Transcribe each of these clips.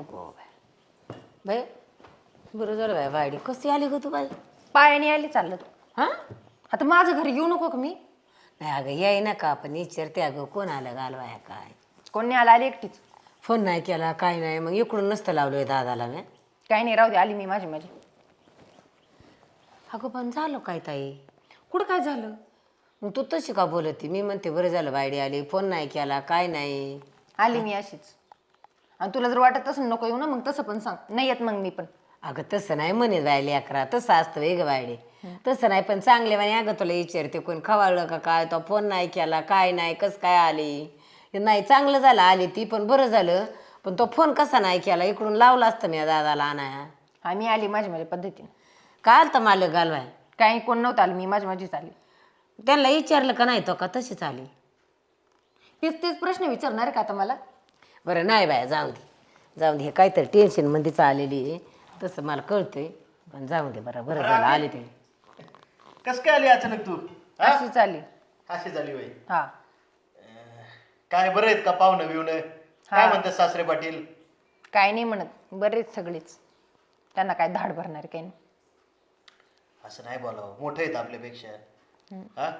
हो बाय बरं झालं बाय वाडी कशी आली ग तू बाई पायाने आली चालत. हां आता माझं घरी येऊ नको का मी? नाही अगं याय ना का आपण विचारते अगं कोण आलं घालवाय काय कोणी आला आली एकटीच. फोन नाही केला काय नाही मग इकडून नसतं लावलोय दादाला मी काही नाही राहू दे आली मी माझी. अगं पण झालं काय ताई कुठं काय झालं? मग तू तशी का बोलती मी म्हणते बरं झालं बायडी आली फोन नाही केला काय नाही. आली मी अशीच. आणि तुला जर वाटत तसं नको येऊ ना मग तसं पण सांग नाही येत मग मी पण. अगं तसं नाही म्हणे बायले अकरा तसं असतं वेग बायडे तसं नाही पण चांगले म्हणे अगं तुला विचारते कोण खवाळलं का काय तो फोन नाही केला काय नाही कसं काय आली नाही चांगलं झालं आली ती पण बरं झालं पण तो फोन कसा नाही केला इकडून लावला असतं मी दादाला आणाया. हा मी आली माझ्या पद्धतीने. काय आलं तर मालक घालवाय काही कोण नव्हतं आलं मी माझीच आली. त्यांना विचारलं का नाही तो का तशीच आली. तेच प्रश्न विचारणार का आता मला? बरं नाही बाया जाऊ दे हे काहीतरी टेन्शनमध्येच आलेली आहे तसं मला कळतंय पण जाऊ दे बरं झालं आले ते. कस काय आली अचानक तू? अशीच आली. अशी झाली होय. हा काय बरं आहेत का पाहुणं बिवणं? काय म्हणतात सासरे पाटील? काय नाही म्हणत बरेच सगळेच. त्यांना काय धाड भरणार काही नाही. असं नाही बोलावं मोठं आहेत आपल्यापेक्षा. हा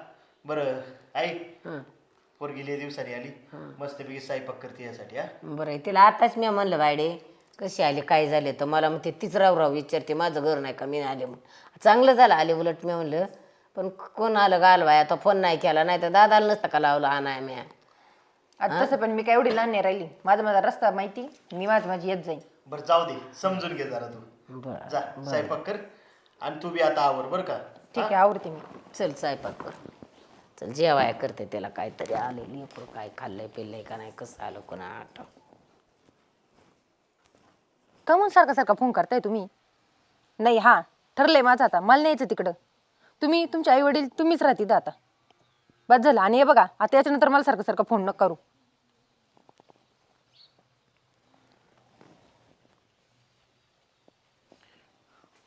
बरं आई पोरगी लय दिवसांनी आली मस्तपैकी स्वयंपाक करते यासाठी. हा बरं तिला आताच मी म्हणलं बायडे कशी आली काय झाले तर मला मग ते तीच राव विचारते माझं घर नाही का मी आले मग चांगलं झालं आले उलट मी म्हणलं पण कोण आलं घालवाय आता फोन नाही केला नाही तर दादाला नसतं का लावलं आणाय मी. आता तसं पण मी काय एवढी लहान नाही राहिली. माझा रस्ता माहिती मी माझी येत जाईन. बरं जाऊ दे समजून घे जरा तू. जा स्वयंपाक कर आणि तू बी आता आवर बरं का. ठीक आहे आवडते मी. चल स्वयंपाक कर चल जेवाय करते त्याला काहीतरी आलेली काय खाल्लंय पिल्लंय का नाही कसं आलं कोणा आठ का म्हणून सारखा फोन करताय तुम्ही? नाही हा ठरलंय माझं आता मला न्यायचं तिकडं. तुम्ही तुमचे आई वडील तुम्हीच राहतील आता बस झालं. आणि हे बघा आता याच्यानंतर मला सारखं फोन न करू.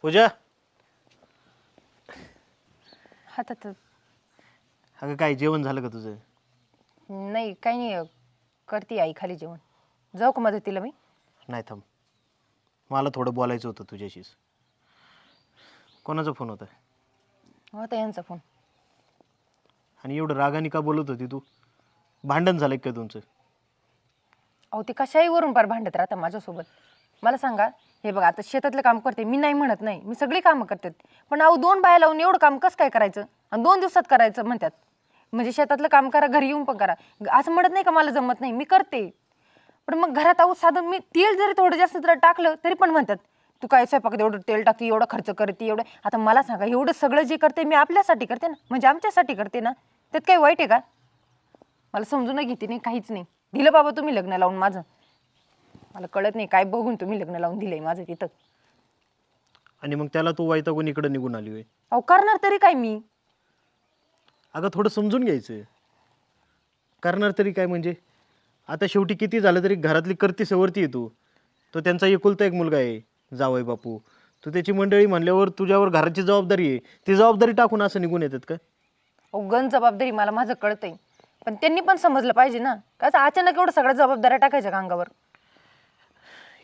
पूजा हातात अगं काय जेवण झालं का तुझं? नाही काही नाही करते आई खाली जेवण. जाऊ का मदतीला मी? नाही थांब मला थोडं बोलायचं होतं तुझ्याशीच. कोणाचा फोन होता? होता यांचा फोन. आणि एवढं रागाने का बोलत होती तू? भांडण झालं का तुमचं? अहो ते कशाही वरून पार भांडत राहता माझ्यासोबत. मला सांगा हे बघा आता शेतातलं काम करते मी नाही म्हणत नाही मी सगळी कामं करते पण अहो 2 बाया लावून एवढं काम कसं काय करायचं आणि 2 दिवसात करायचं म्हणतात. म्हणजे शेतातलं काम करा घरी येऊन पण करा असं म्हणत नाही का मला जमत नाही मी करते. पण मग घरात अहो साधं मी तेल जरी थोडं जास्त जर टाकलं तरी पण म्हणतात तू काय स्वयंपाकात एवढं तेल टाकते एवढं खर्च करते एवढं. आता मला सांगा एवढं सगळं जे करते मी आपल्यासाठी करते ना म्हणजे आमच्यासाठी करते ना त्यात काही वाईट आहे का? मला समजून घेते नाही काहीच नाही. दिलं बाबा तुम्ही लग्न लावून माझं मला कळत नाही काय बघून तुम्ही लग्न लावून दिलंय माझं तिथं. आणि मग त्याला तू वैतागून इकडे निघून आली होय. अहो करणार तरी काय मी? अगं थोडं समजून घ्यायचं. करणार तरी काय म्हणजे आता शेवटी किती झालं तरी घरातली करती सवरती आहे तू. तो त्यांचा एकुलता एक मुलगा आहे जावई बापू. तू त्याची मंडळी म्हणल्यावर तुझ्यावर घराची जबाबदारी आहे. ती जबाबदारी टाकून असं निघून येतात का? अहो गण जबाबदारी मला माझं कळतंय पण त्यांनी पण समजलं पाहिजे ना का अचानक एवढं सगळ्या जबाबदाऱ्या टाकायच्या का अंगावर?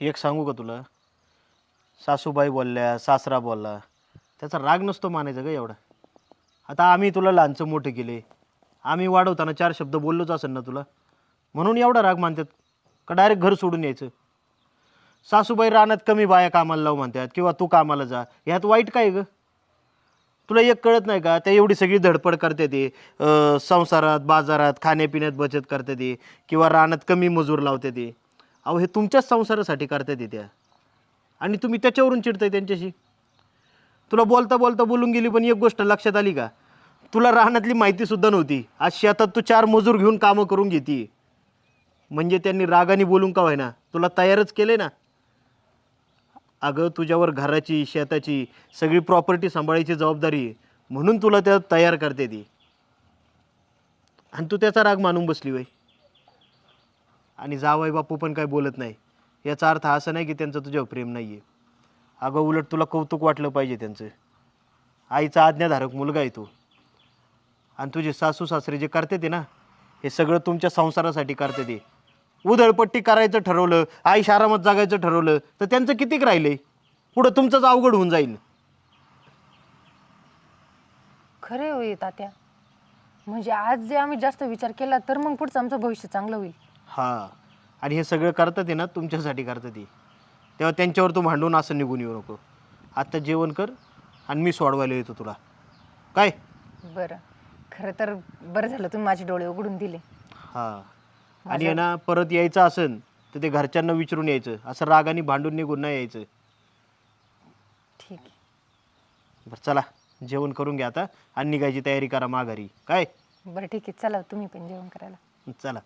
एक सांगू का तुला? सासूबाई बोलल्या सासरा बोलला त्याचा राग नसतो मानायचा का एवढा? आता आम्ही तुला लहानचं मोठं केले आम्ही वाढवताना 4 शब्द बोललोच असेल ना तुला म्हणून एवढा राग मानतात का डायरेक्ट घर सोडून यायचं? सासूबाई रानात कमी बाया कामाला लावू म्हणतात किंवा तू कामाला जा ह्यात वाईट काय ग? तुला एक कळत नाही का त्या एवढी सगळी धडपड करते ते संसारात बाजारात खाण्यापिण्यात बचत करते ते किंवा रानात कमी मजूर लावते ते. अहो हे तुमच्याच संसारासाठी करते ते त्या आणि तुम्ही त्याच्यावरून चिडताय त्यांच्याशी. तुला बोलता बोलता बोलून गेली पण एक गोष्ट लक्षात आली का? तुला रानातली माहितीसुद्धा नव्हती. आज शेतात तू 4 मजूर घेऊन कामं करून घेते म्हणजे त्यांनी रागाने बोलून का व्हायना तुला तयारच केले ना. अगं तुझ्यावर घराची शेताची सगळी प्रॉपर्टी सांभाळायची जबाबदारी आहे म्हणून तुला त्या तयार करते ती आणि तू त्याचा राग मानून बसली वय. आणि जावई बापू पण काय बोलत नाही याचा अर्थ असा नाही की त्यांचं तुझ्यावर प्रेम नाही आहे. अगं उलट तुला कौतुक वाटलं पाहिजे त्यांचं. आईचा आज्ञाधारक मुलगा आहे तू आणि तुझे सासू सासरे जे करते ते ना हे सगळं तुमच्या संसारासाठी करते ते उधळपट्टी करायचं ठरवलं, आईश आरामात जगायचं ठरवलं, तर त्यांचं कितीक राहिलंय? पुढं तुमचंच अवघड होऊन जाईल. खरे होई तात्या, म्हणजे आज जे आम्ही जास्त विचार केला तर मग पुढचं आमचं भविष्य चांगलं होईल. हां, आणि हे सगळं करतात आहे ना तुमच्यासाठी करतात ते. तेव्हा त्यांच्यावर तू भांडून असं निघून येऊ नको. आत्ता जेवण कर आणि मी सोडवायला येतो तुला. काय? बरं, खरं तर बरं झालं तुम्ही माझे डोळे उघडून दिले. हां, आणि आहे ना परत यायचं असेल तर ते घरच्यांना विचारून यायचं, असं रागाने भांडून निघून नाही यायचं. ठीक आहे. बरं चला, जेवण करून घ्या आता आणि निघायची तयारी करा माघारी. काय? बरं ठीक आहे, चला तुम्ही पण जेवण करायला. चला.